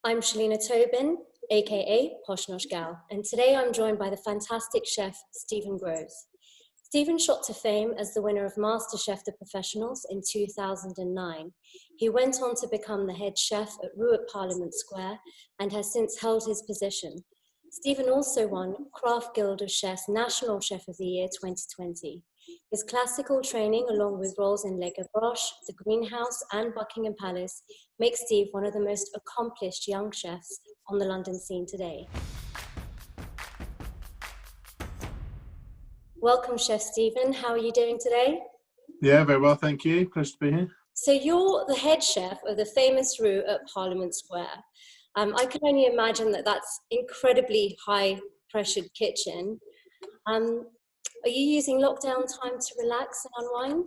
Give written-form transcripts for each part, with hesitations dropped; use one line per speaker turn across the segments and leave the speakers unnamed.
I'm Shalina Tobin, aka Posh Nosh Gal, and today I'm joined by the fantastic chef Stephen Groves. Stephen shot to fame as the winner of MasterChef The Professionals in 2009. He went on to become the head chef at Roux at Parliament Square and has since held his position. Stephen also won Craft Guild of Chefs National Chef of the Year 2020. His classical training, along with roles in Le Gavroche, The Greenhouse, and Buckingham Palace, makes Steve one of the most accomplished young chefs on the London scene today. Welcome, Chef Stephen. How are you doing today?
Yeah, very well, thank you. Pleasure to be here.
So you're the head chef of the famous Roux at Parliament Square. I can only imagine that that's incredibly high-pressured kitchen. Are you using lockdown time to relax and unwind?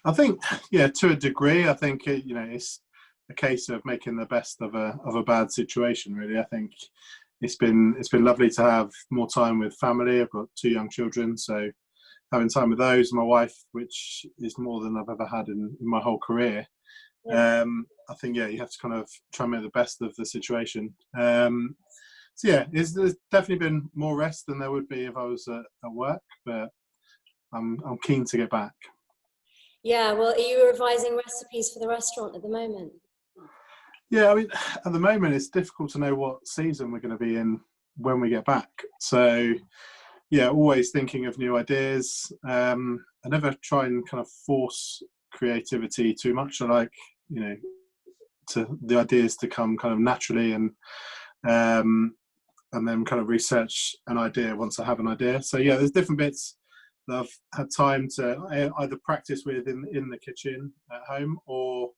I think, yeah, to a degree, I think it's a case of making the best of a bad situation. Really, I think it's been lovely to have more time with family. I've got two young children, so having time with those, my wife, which is more than I've ever had in my whole career.
Yeah.
I think, yeah, you have to kind of try and make the best of the situation. So yeah, there's definitely been more rest than there would be if I was at work, but I'm keen to get back.
Yeah, well, are you revising recipes for the restaurant at the moment?
Yeah, I mean, at the moment it's difficult to know what season we're going to be in when we get back. So yeah, always thinking of new ideas. I never try and kind of force creativity too much. I like, to the ideas to come kind of naturally, and then kind of research an idea once I have an idea. So yeah, there's different bits that I've had time to either practice with in the kitchen at home, or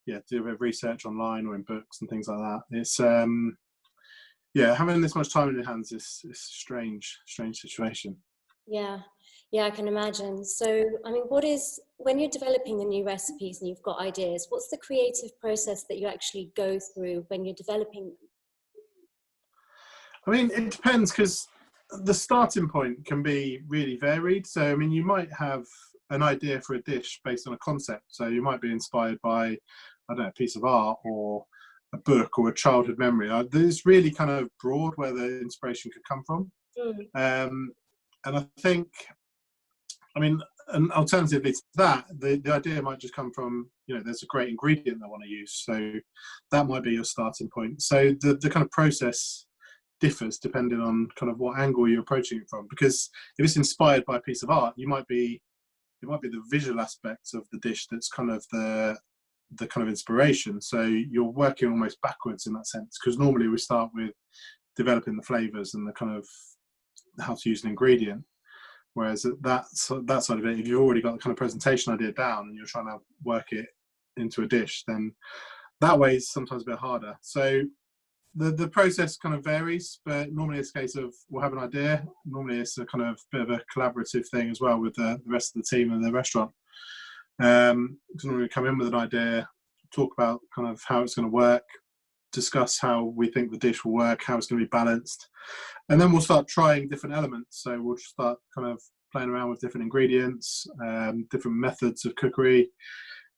yeah, do a bit of research online or in books and things like that. It's yeah, having this much time in your hands is a strange situation.
Yeah, yeah, I can imagine. So, I mean, when you're developing the new recipes and you've got ideas, what's the creative process that you actually go through when you're developing them?
I mean, it depends, because the starting point can be really varied. So, I mean, you might have an idea for a dish based on a concept. So you might be inspired by, I don't know, a piece of art or a book or a childhood memory. It's really kind of broad where the inspiration could come from. And I think, I mean, an alternatively to that, the idea might just come from, there's a great ingredient I want to use. So that might be your starting point. So the kind of process differs depending on kind of what angle you're approaching it from. Because if it's inspired by a piece of art, it might be the visual aspects of the dish that's kind of the kind of inspiration. So you're working almost backwards in that sense, because normally we start with developing the flavors and the kind of how to use an ingredient. Whereas that side of it, if you've already got the kind of presentation idea down and you're trying to work it into a dish, then that way is sometimes a bit harder. So the process kind of varies, but normally it's a case of we'll have an idea. Normally it's a kind of bit of a collaborative thing as well with the rest of the team and the restaurant. Because normally we come in with an idea, talk about kind of how it's going to work, discuss how we think the dish will work, how it's going to be balanced, and then we'll start trying different elements. So we'll just start kind of playing around with different ingredients, different methods of cookery,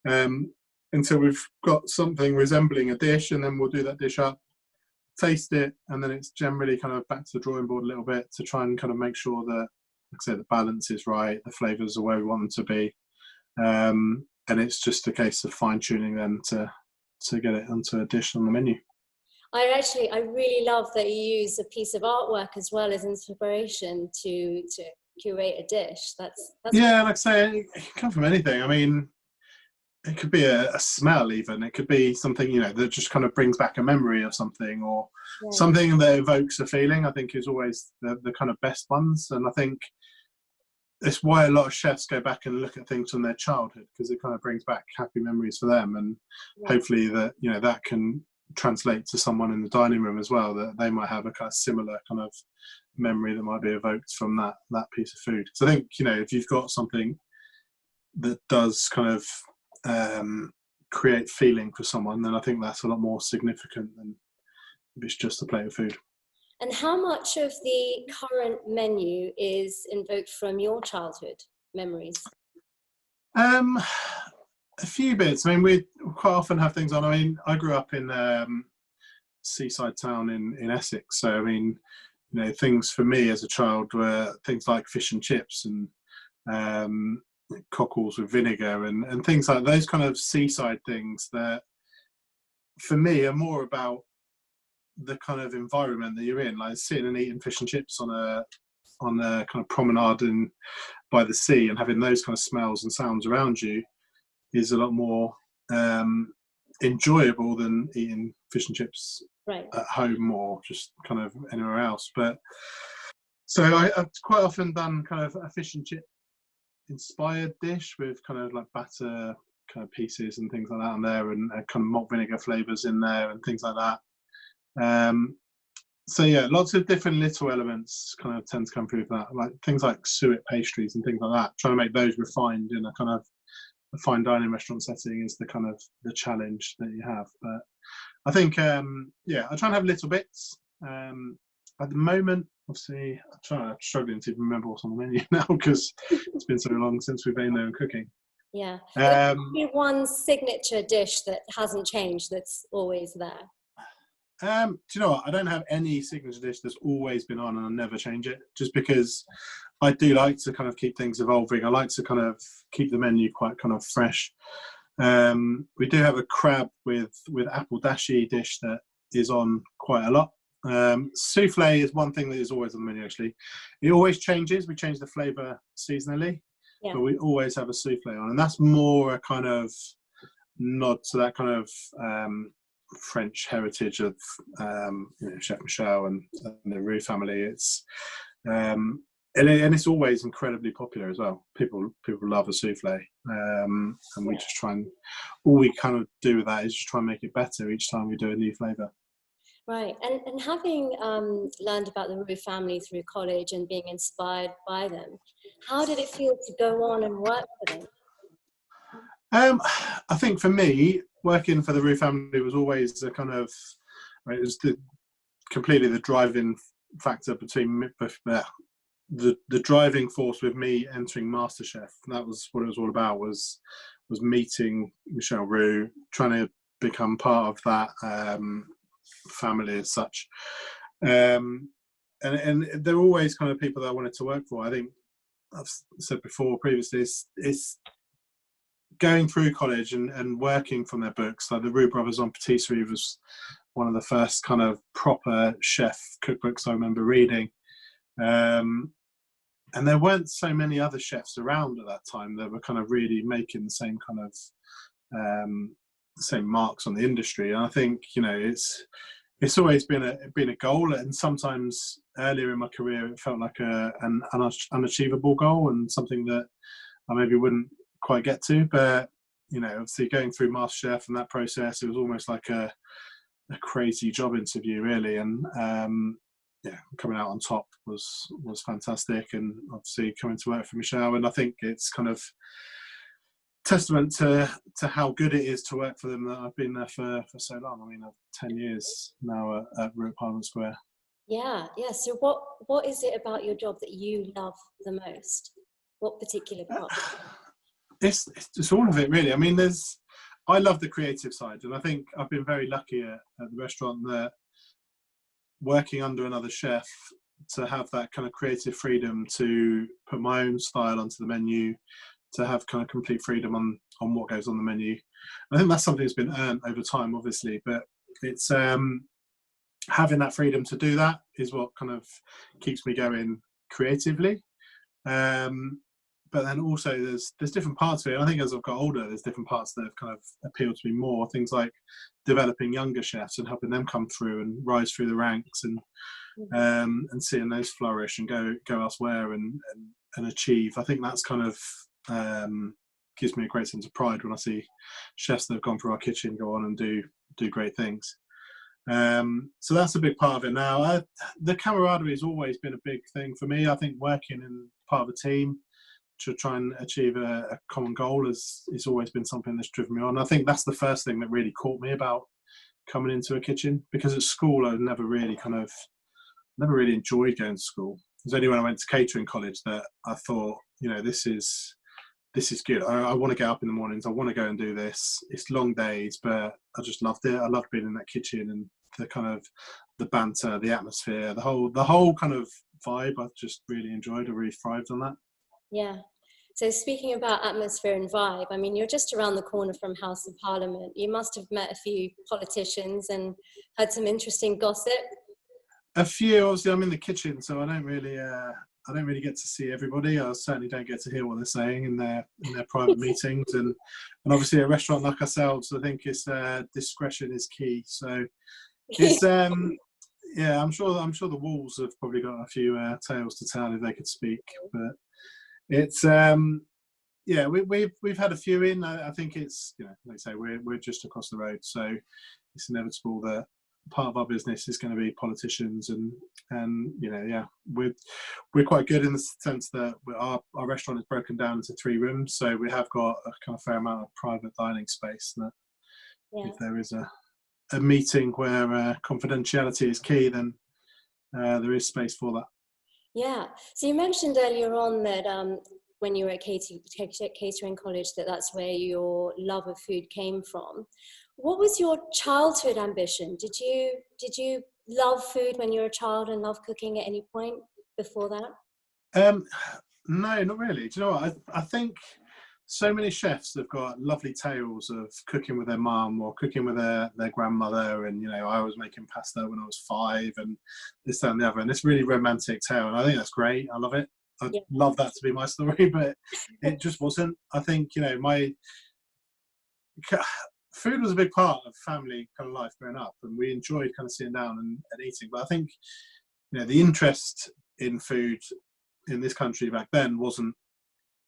until we've got something resembling a dish, and then we'll do that dish up, taste it, and then it's generally kind of back to the drawing board a little bit to try and kind of make sure that, like I say, the balance is right, the flavours are where we want them to be, and it's just a case of fine-tuning them to get it onto a dish on the menu.
I really love that you use a piece of artwork as well as inspiration to curate a dish. That's
yeah, like I say, it can come from anything. I mean, it could be a smell, even. It could be something, that just kind of brings back a memory of something, or something that evokes a feeling. I think is always the kind of best ones. And I think it's why a lot of chefs go back and look at things from their childhood, because it kind of brings back happy memories for them. And hopefully that, that can translate to someone in the dining room as well, that they might have a kind of similar kind of memory that might be evoked from that piece of food. So I think, if you've got something that does kind of create feeling for someone, then I think that's a lot more significant than if it's just a plate of food.
And how much of the current menu is invoked from your childhood memories?
A few bits. I mean, we quite often have things on. I mean, I grew up in seaside town in Essex. So I mean, you know, things for me as a child were things like fish and chips and cockles with vinegar and things like those kind of seaside things that for me are more about the kind of environment that you're in, like sitting and eating fish and chips on a kind of promenade by the sea and having those kind of smells and sounds around you is a lot more enjoyable than eating fish and chips at home or just kind of anywhere else. But so I've quite often done kind of a fish and chip inspired dish with kind of like batter kind of pieces and things like that on there, and kind of malt vinegar flavors in there and things like that. So yeah, lots of different little elements kind of tend to come through with that, like things like suet pastries and things like that. Trying to make those refined in a kind of a fine dining restaurant setting is the kind of the challenge that you have. But I think yeah, I try and have little bits. At the moment, obviously, I'm struggling to even remember what's on the menu now because it's been so long since we've been there and cooking.
Yeah. One signature dish that hasn't changed that's always there?
Do you know what? I don't have any signature dish that's always been on and I'll never change it, just because I do like to kind of keep things evolving. I like to kind of keep the menu quite kind of fresh. We do have a crab with apple dashi dish that is on quite a lot. Souffle is one thing that is always on the menu, actually. It always changes. We change the flavour seasonally, but we always have a souffle on. And that's more a kind of nod to that kind of French heritage of you know, Chef Michel and the Roux family. It's and it's always incredibly popular as well. People love a souffle, and we just try and all we kind of do with that is just try and make it better each time we do a new flavour.
Right, and having learned about the Roux family through college and being inspired by them, how did it feel to go on and work for them?
I think for me, working for the Roux family was always a kind of, it was completely the driving factor between the driving force with me entering MasterChef. That was what it was all about, was meeting Michel Roux, trying to become part of that family as such. And they're always kind of people that I wanted to work for. I think I've said before previously, it's going through college and working from their books. Like the Roux Brothers on Patisserie was one of the first kind of proper chef cookbooks I remember reading. And there weren't so many other chefs around at that time that were kind of really making the same kind of same marks on the industry. And I think, you know, it's always been a goal, and sometimes earlier in my career it felt like an unachievable goal and something that I maybe wouldn't quite get to. But you know, obviously going through MasterChef and that process, it was almost like a crazy job interview, really. And yeah, coming out on top was fantastic, and obviously coming to work for Michel. And I think it's kind of testament to how good it is to work for them that I've been there for so long. I mean, I've 10 years now at Roux Parliament Square.
Yeah. So what is it about your job that you love the most? What particular part?
It's all of it, really. I mean, I love the creative side, and I think I've been very lucky at the restaurant that working under another chef, to have that kind of creative freedom to put my own style onto the menu, to have kind of complete freedom on what goes on the menu. I think that's something that's been earned over time, obviously, but it's having that freedom to do that is what kind of keeps me going creatively. But then also there's different parts of it. And I think as I've got older, there's different parts that have kind of appealed to me more. Things like developing younger chefs and helping them come through and rise through the ranks, and seeing those flourish and go elsewhere and achieve. I think that's kind of gives me a great sense of pride when I see chefs that have gone through our kitchen go on and do great things. So that's a big part of it now. The camaraderie has always been a big thing for me. I think working in part of a team to try and achieve a common goal has always been something that's driven me on. I think that's the first thing that really caught me about coming into a kitchen, because at school I never really enjoyed going to school. It was only when I went to catering college that I thought, you know, this is good. I want to get up in the mornings. I want to go and do this. It's long days, but I just loved it. I loved being in that kitchen and the kind of the banter, the atmosphere, the whole kind of vibe. I've just really enjoyed. I really thrived on that.
Yeah. So speaking about atmosphere and vibe, I mean, you're just around the corner from House of Parliament. You must have met a few politicians and had some interesting gossip.
A few, obviously, I'm in the kitchen, so I don't really get to see everybody. I certainly don't get to hear what they're saying in their private meetings, and obviously a restaurant like ourselves, I think it's discretion is key. So it's yeah, I'm sure the walls have probably got a few tales to tell if they could speak, but it's yeah, we've had a few in. I think it's, you know, like I say, we're just across the road, so it's inevitable that part of our business is going to be politicians, and you know, yeah, we're quite good in the sense that our restaurant is broken down into 3 rooms, so we have got a kind of fair amount of private dining space that if there is a meeting where confidentiality is key, then there is space for that.
Yeah. So you mentioned earlier on that when you were at catering college, that's where your love of food came from. What was your childhood ambition? Did you love food when you were a child and love cooking at any point before that?
No, not really. Do you know what? I think so many chefs have got lovely tales of cooking with their mum or cooking with their grandmother, and you know, I was making pasta when I was 5 and this, that and the other, and this really romantic tale, and I think that's great. I love it. I'd love that to be my story, but it just wasn't. I think, you know, my food was a big part of family kind of life growing up, and we enjoyed kind of sitting down and eating. But I think, you know, the interest in food in this country back then wasn't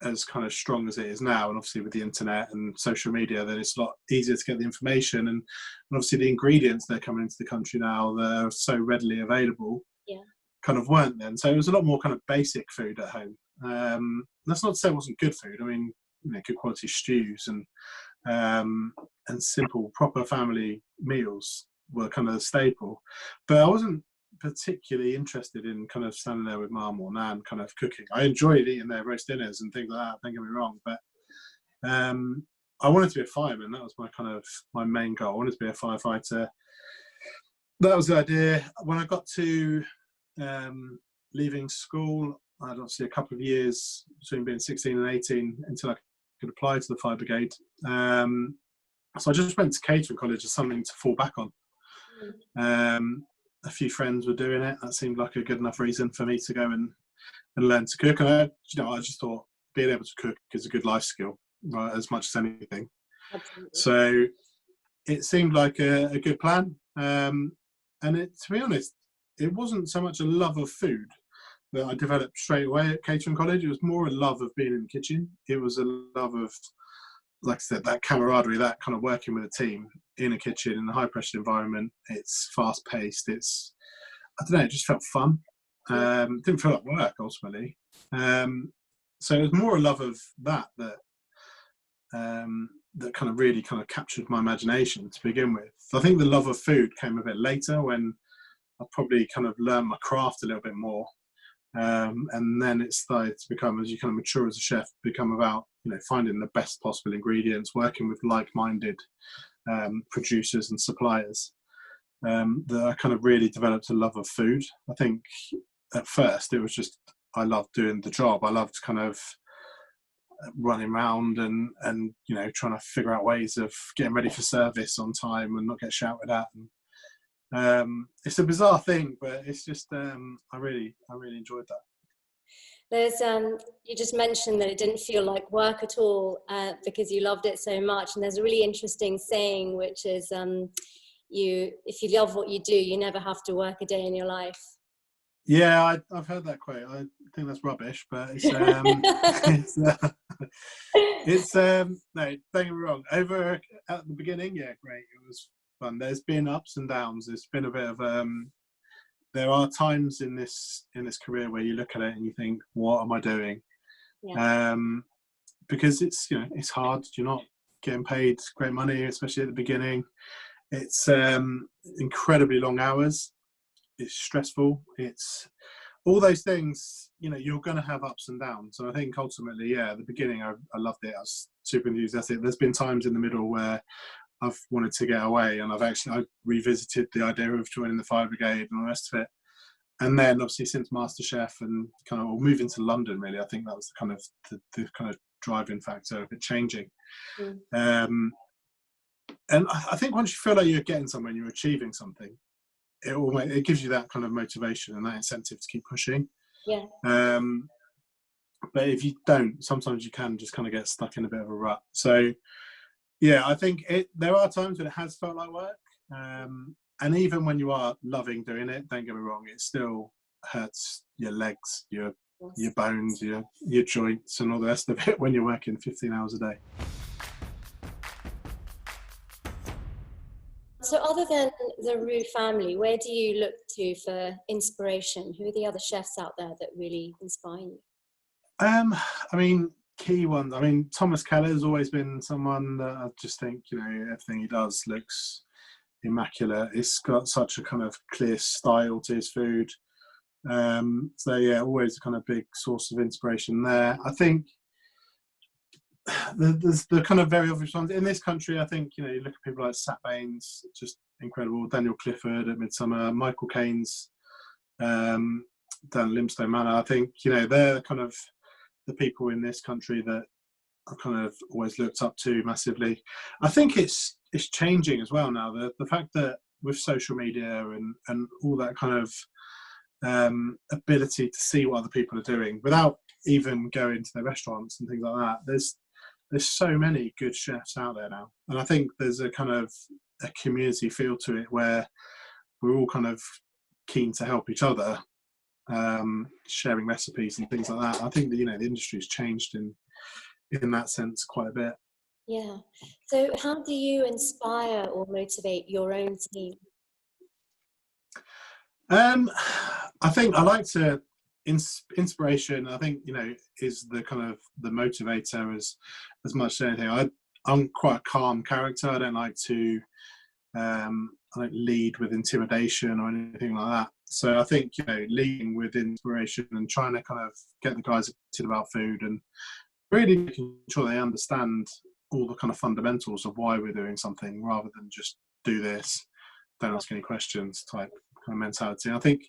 as kind of strong as it is now, and obviously with the internet and social media, then it's a lot easier to get the information, and obviously the ingredients that are coming into the country now, they're so readily available, kind of weren't then. So it was a lot more kind of basic food at home. That's not to say it wasn't good food. I mean, you know, good quality stews and simple proper family meals were kind of the staple, but I wasn't particularly interested in kind of standing there with mum or nan kind of cooking. I enjoyed eating their roast dinners and things like that, don't get me wrong, but I wanted to be a fireman. That was my main goal. I wanted to be a firefighter. That was the idea. When I got to leaving school, I had obviously a couple of years between being 16 and 18 until I could apply to the fire brigade. So I just went to catering college as something to fall back on. A few friends were doing it. That seemed like a good enough reason for me to go and learn to cook. And I just thought being able to cook is a good life skill, right, as much as anything.
Absolutely.
So it seemed like a good plan. And to be honest, it wasn't so much a love of food that I developed straight away at catering college. It was more a love of being in the kitchen. It was a love of, like I said, that camaraderie, that kind of working with a team in a kitchen in a high pressure environment. It's fast paced. It's, I don't know, it just felt fun. It didn't feel like work ultimately. So it was more a love of that kind of really kind of captured my imagination to begin with. I think the love of food came a bit later when I probably kind of learned my craft a little bit more. And then it started to become, as you kind of mature as a chef, become about, you know, finding the best possible ingredients, working with like-minded producers and suppliers. That I kind of really developed a love of food. I think at first it was just, I loved doing the job. I loved kind of running around and you know, trying to figure out ways of getting ready for service on time and not get shouted at. And it's a bizarre thing, but it's just I really enjoyed that.
There's you just mentioned that it didn't feel like work at all because you loved it so much, and there's a really interesting saying which is if you love what you do, you never have to work a day in your life.
Yeah, I've heard that quote. I think that's rubbish, but it's no, don't get me wrong. Over at the beginning, yeah, great. It was fun. There's been ups and downs. It's been a bit of there are times in this career where you look at it and you think, what am I doing? Yeah. Because it's, you know, it's hard. You're not getting paid great money, especially at the beginning. It's incredibly long hours. It's stressful. It's all those things, you know, you're going to have ups and downs. So I think ultimately, yeah, at the beginning, I loved it. I was super enthusiastic. There's been times in the middle where I've wanted to get away, and I revisited the idea of joining the fire brigade and all the rest of it. And then obviously since MasterChef and kind of moving to London, really, I think that was the kind of driving factor of it changing. And I think once you feel like you're getting somewhere and you're achieving something, it gives you that kind of motivation and that incentive to keep pushing.
Yeah.
But if you don't, sometimes you can just kind of get stuck in a bit of a rut. So yeah, I think there are times when it has felt like work. And even when you are loving doing it, don't get me wrong, it still hurts your legs, your bones, your joints and all the rest of it when you're working 15 hours a day.
So other than the Roux family, where do you look to for inspiration? Who are the other chefs out there that really inspire you?
I mean, key ones. I mean, Thomas Keller's always been someone that I just think, everything he does looks immaculate. It's got such a kind of clear style to his food. So yeah, always a kind of big source of inspiration there. I think there's the kind of very obvious ones in this country. I think you look at people like Sat Baines, just incredible. Daniel Clifford at Midsummer, Michael Caines down at Limestone Manor. I think they're kind of the people in this country that I kind of always looked up to massively. I think it's changing as well now. The fact that with social media and all that kind of ability to see what other people are doing without even going to their restaurants and things like that. There's so many good chefs out there now, and I think there's a kind of a community feel to it where we're all kind of keen to help each other, sharing recipes and things like that. I think that the industry's changed in that sense quite a bit.
Yeah. So how do you inspire or motivate your own team?
I think I like to inspiration. I think is the kind of the motivator as much as anything. I'm quite a calm character. I don't like to I don't lead with intimidation or anything like that. So I think leading with inspiration and trying to kind of get the guys excited about food and really making sure they understand all the kind of fundamentals of why we're doing something rather than just do this, don't ask any questions type kind of mentality. And I think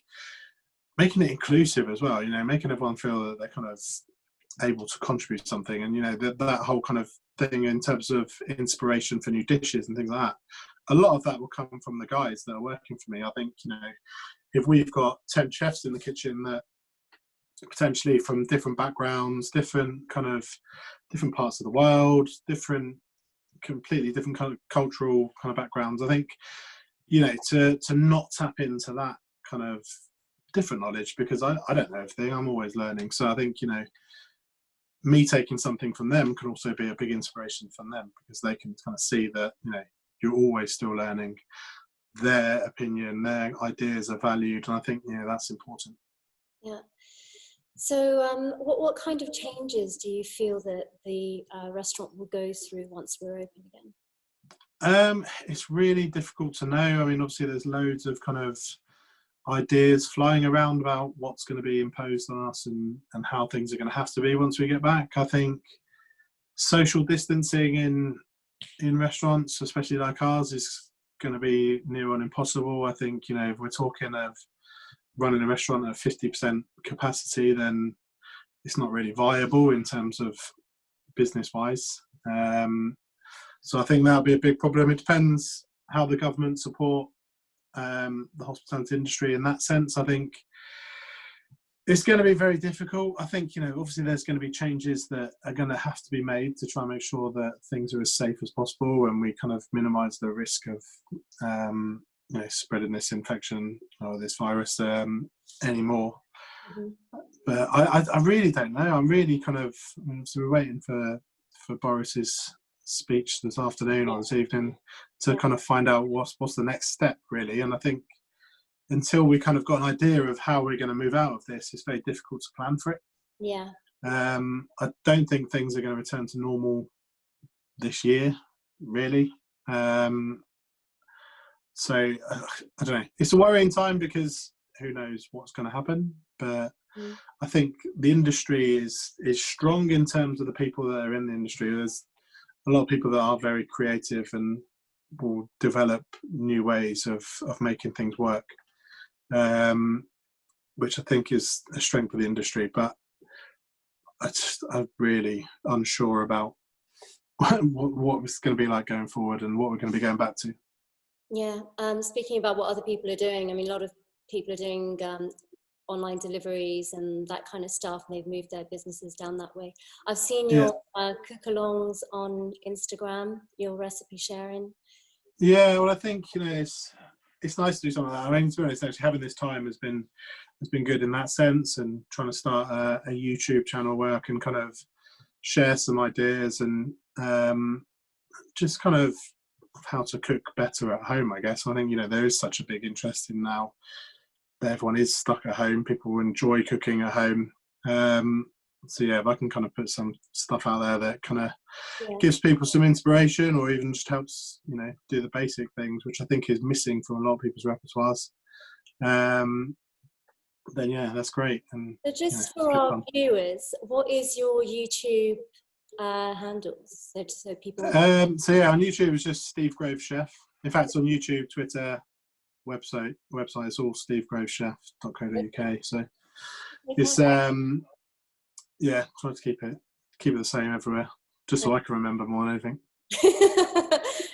making it inclusive as well, making everyone feel that they're kind of able to contribute something, and that whole kind of thing in terms of inspiration for new dishes and things like that. A lot of that will come from the guys that are working for me. I think if we've got 10 chefs in the kitchen that potentially from different backgrounds, different parts of the world, completely different kind of cultural kind of backgrounds, I think to not tap into that kind of different knowledge, because I don't know everything, I'm always learning. So I think me taking something from them can also be a big inspiration from them, because they can kind of see that you're always still learning. Their opinion, their ideas are valued, and I think that's important.
Yeah. So what kind of changes do you feel that the restaurant will go through once we're open again?
It's really difficult to know. I mean, obviously there's loads of kind of ideas flying around about what's going to be imposed on us and how things are going to have to be once we get back. I think social distancing in restaurants, especially like ours, is going to be near on impossible. I think if we're talking of running a restaurant at 50% capacity, then it's not really viable in terms of business wise. So I think that'll be a big problem. It depends how the government support the hospitality industry in that sense. I think it's going to be very difficult. I think obviously there's going to be changes that are going to have to be made to try and make sure that things are as safe as possible and we kind of minimise the risk of spreading this infection or this virus anymore. Mm-hmm. But I really don't know. I'm really so we're waiting for Boris's speech this afternoon or this evening to kind of find out what's the next step really. And I think until we kind of got an idea of how we're going to move out of this, it's very difficult to plan for it.
Yeah.
I don't think things are going to return to normal this year, really. So I don't know. It's a worrying time because who knows what's going to happen. But I think the industry is strong in terms of the people that are in the industry. There's a lot of people that are very creative and will develop new ways of making things work, which I think is a strength of the industry. But I'm really unsure about what it's going to be like going forward and what we're going to be going back to.
Yeah, speaking about what other people are doing, I mean, a lot of people are doing online deliveries and that kind of stuff, and they've moved their businesses down that way. I've seen your cook-alongs on Instagram, your recipe sharing.
Yeah, well, I think, you know, it's nice to do something like that. I mean, to be honest, actually having this time has been good in that sense, and trying to start a YouTube channel where I can kind of share some ideas and just kind of how to cook better at home, I guess. I think, you know, there is such a big interest in now that everyone is stuck at home. People enjoy cooking at home. So yeah, if I can kind of put some stuff out there that kind of gives people some inspiration, or even just helps, you know, do the basic things, which I think is missing from a lot of people's repertoires, then yeah, that's great. And
so just for our viewers, what is your YouTube handles, so people?
So yeah, on YouTube it's just Steve Groves Chef. In fact, on YouTube, Twitter, website it's all stevegrovechef.co.uk. So it's yeah, try to keep it the same everywhere, just so I can remember more than anything.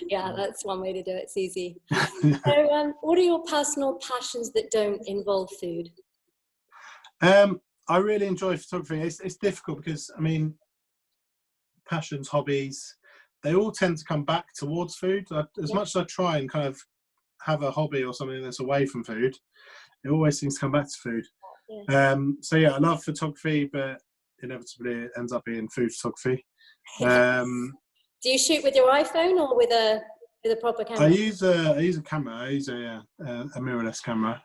Yeah, that's one way to do it. It's easy. So what are your personal passions that don't involve food?
I really enjoy photography. It's difficult because, I mean, passions, hobbies, they all tend to come back towards food. As much as I try and kind of have a hobby or something that's away from food, it always seems to come back to food. So yeah, I love photography, but inevitably it ends up being food photography.
Do you shoot with your iPhone or with a proper camera?
I use a camera. I use a mirrorless camera,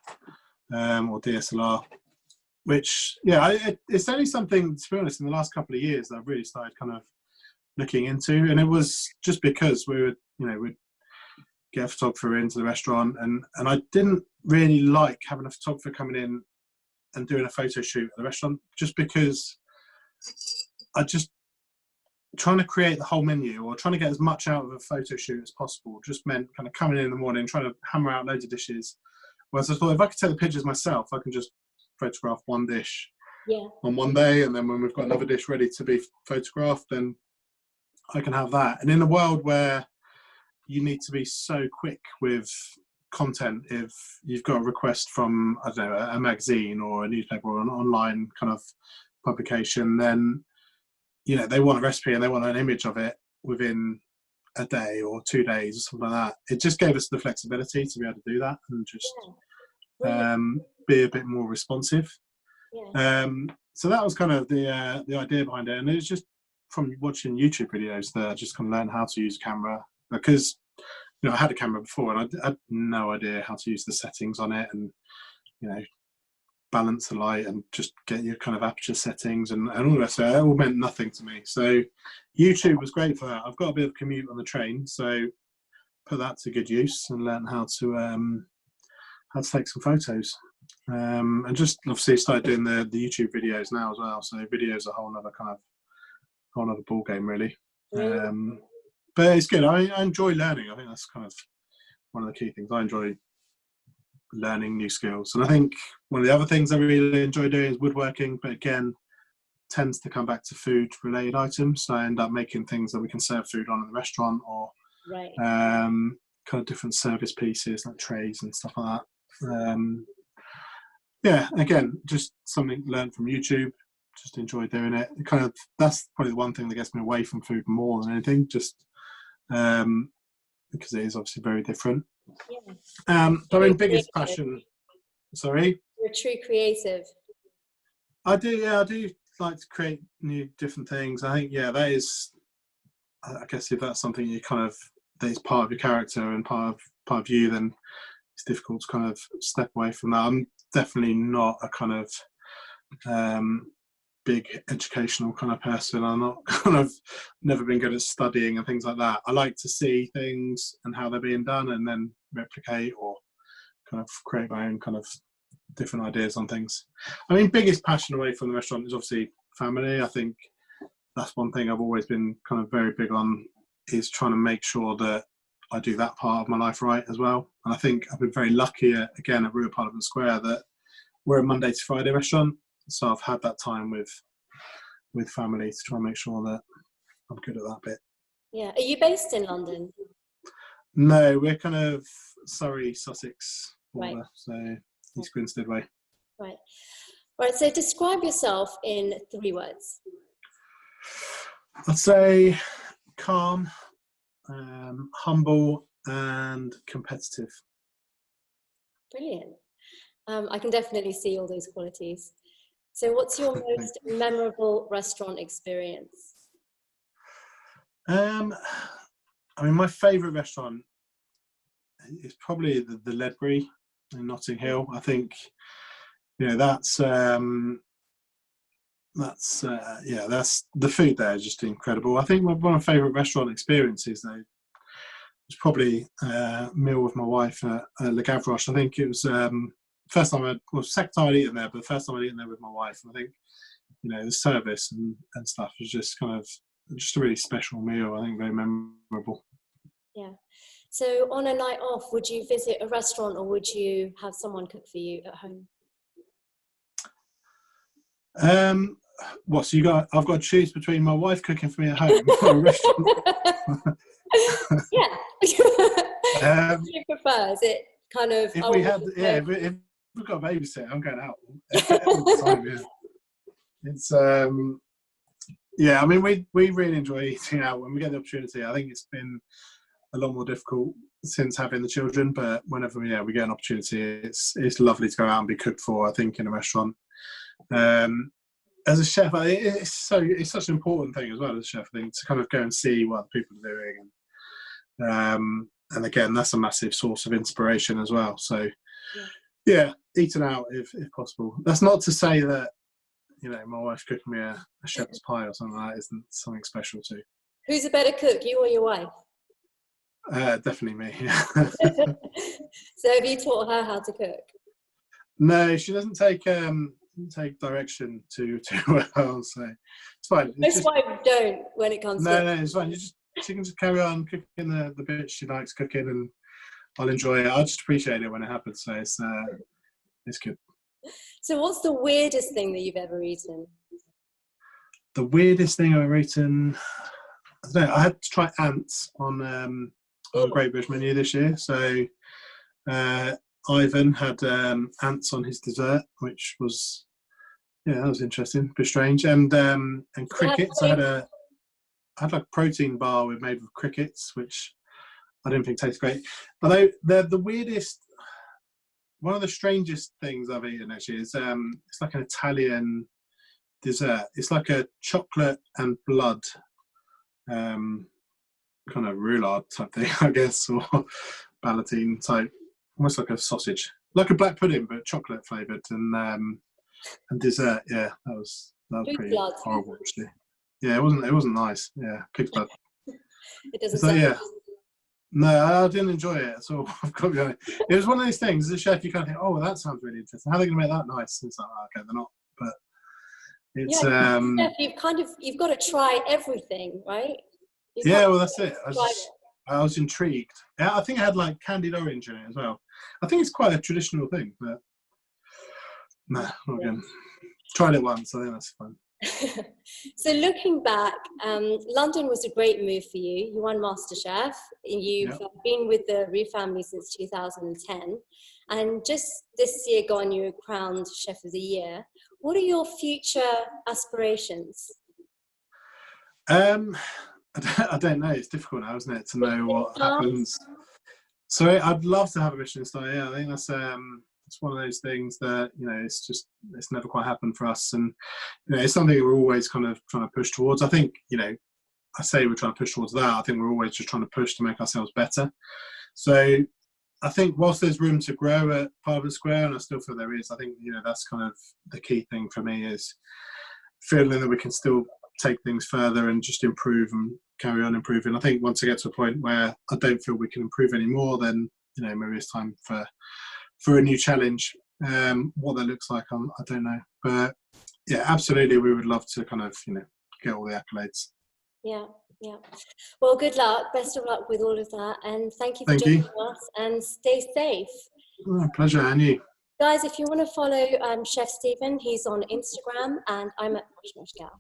or DSLR. Which, yeah, it's only something, to be honest, in the last couple of years that I've really started kind of looking into. And it was just because we'd get a photographer into the restaurant, and I didn't really like having a photographer coming in and doing a photo shoot at the restaurant, just because trying to create the whole menu or trying to get as much out of a photo shoot as possible just meant kind of coming in the morning, trying to hammer out loads of dishes. Whereas I thought, if I could take the pictures myself, I can just photograph one dish on one day, and then when we've got another dish ready to be photographed, then I can have that. And in a world where you need to be so quick with content, if you've got a request from, I don't know, a magazine or a newspaper or an online kind of publication, then, you know, they want a recipe and they want an image of it within a day or 2 days or something like that. It just gave us the flexibility to be able to do that and just be a bit more responsive. So that was kind of the idea behind it, and it was just from watching YouTube videos that I just kind of learned how to use a camera, because, you know, I had a camera before and I had no idea how to use the settings on it, and, you know, balance the light and just get your kind of aperture settings and all that. So it all meant nothing to me. So YouTube was great for that. I've got a bit of commute on the train, so put that to good use and learn how to take some photos. And just obviously started doing the YouTube videos now as well. So video is a whole other ball game, really. But it's good. I enjoy learning. I think that's kind of one of the key things. I enjoy learning new skills, and I think one of the other things I really enjoy doing is woodworking. But again, tends to come back to food related items. So I end up making things that we can serve food on in the restaurant, or kind of different service pieces like trays and stuff like that. Yeah, again, just something learned from YouTube. Just enjoy doing it. That's probably the one thing that gets me away from food more than anything, just because it is obviously very different. But I mean, biggest passion. Sorry?
You're a true creative.
I do like to create new different things. I think, yeah, that is, I guess if that's something you kind of, that is part of your character and part of you, then it's difficult to kind of step away from that. I'm definitely not a kind of big educational kind of person. I'm not never been good at studying and things like that. I like to see things and how they're being done and then replicate or kind of create my own kind of different ideas on things. I mean, biggest passion away from the restaurant is obviously family. I think that's one thing I've always been kind of very big on, is trying to make sure that I do that part of my life right as well. And I think I've been very lucky again at Roux Parliament Square that we're a Monday to Friday restaurant, so I've had that time with family to try and make sure that I'm good at that bit.
Yeah. Are you based in London?
No, we're kind of Surrey, Sussex border,
Right.
so East Grinstead way.
Right. Right. So describe yourself in 3 words.
I'd say calm, humble, and competitive.
Brilliant. I can definitely see all those qualities. So what's your most memorable restaurant experience?
I mean, my favourite restaurant is probably the Ledbury in Notting Hill. I think, that's the food there is just incredible. I think one of my favourite restaurant experiences though was probably a meal with my wife at Le Gavroche. I think it was second time I'd eaten there, but the first time I'd eaten there with my wife. And I think, the service and stuff was just kind of just a really special meal. I think very memorable.
Yeah. So on a night off, would you visit a restaurant or would you have someone cook for you at home?
So I've got to choose between my wife cooking for me at home or a restaurant?
Yeah. What do you prefer? Is it kind of...
if we've got a babysitter, I'm going out all the time, yeah. It's I mean, we really enjoy eating out when we get the opportunity. I think it's been a lot more difficult since having the children, but whenever we get an opportunity, it's lovely to go out and be cooked for, I think, in a restaurant. As a chef, it's such an important thing as well as a chef, I think, to kind of go and see what the people are doing, and again, that's a massive source of inspiration as well. So eating out if possible. That's not to say that my wife's cooking me a shepherd's pie or something like that isn't something special too.
Who's a better cook, you or your wife?
Definitely me. Yeah.
So have you taught her how to cook?
No, she doesn't take direction too well, so it's fine.
Most wives don't when it comes to...
No, it's fine. She can just carry on cooking the bits she likes cooking, and I'll enjoy it. I'll just appreciate it when it happens. So it's good. So
what's the weirdest thing that you've ever eaten?
The weirdest thing I've ever eaten, I don't know. I had to try ants on Great British Menu this year. So Ivan had ants on his dessert, which was that was interesting, a bit strange. And crickets. I had like a protein bar made with crickets, which I didn't think tasted great. Although the weirdest, one of the strangest things I've eaten actually is it's like an Italian dessert. It's like a chocolate and blood kind of roulade type thing, I guess, or ballotine type, almost like a sausage, like a black pudding but chocolate flavoured, and dessert. Yeah, that was pretty
blood.
horrible actually. Yeah, it wasn't nice. Yeah, pig's blood.
It doesn't sound...
No, I didn't enjoy it at all. I've got to be honest. It was one of those things, as a chef, you kind of think, oh, that sounds really interesting. How are they going to make that nice? And it's like, okay, they're not. But it's...
chef, you've got to try everything, right?
Well, that's it. I was intrigued. I think it had like candied orange in it as well. I think it's quite a traditional thing, but no, not again. Tried it once, I think that's fun.
So looking back, London was a great move for you. You won MasterChef. You've been with the Roux family since 2010. And just this year gone, you were crowned Chef of the Year. What are your future aspirations?
I don't know. It's difficult now, isn't it, to know what happens. So I'd love to have a Michelin star. Yeah, I think that's it's one of those things that it's never quite happened for us, and it's something that we're always kind of trying to push towards. I think I say we're trying to push towards that. I think we're always just trying to push to make ourselves better. So I think whilst there's room to grow at Parliament Square, and I still feel there is, I think that's kind of the key thing for me, is feeling that we can still take things further and just improve and carry on improving. I think once I get to a point where I don't feel we can improve anymore, then maybe it's time for a new challenge. What that looks like, I don't know, but yeah, absolutely, we would love to kind of get all the accolades.
Yeah, yeah. Well, good luck. Best of luck with all of that. And thank you for
Thank
joining
you.
us, and stay safe.
Oh, pleasure, and you.
Guys, if you want to follow Chef Stephen, he's on Instagram, and I'm at Posh Nosh Gal.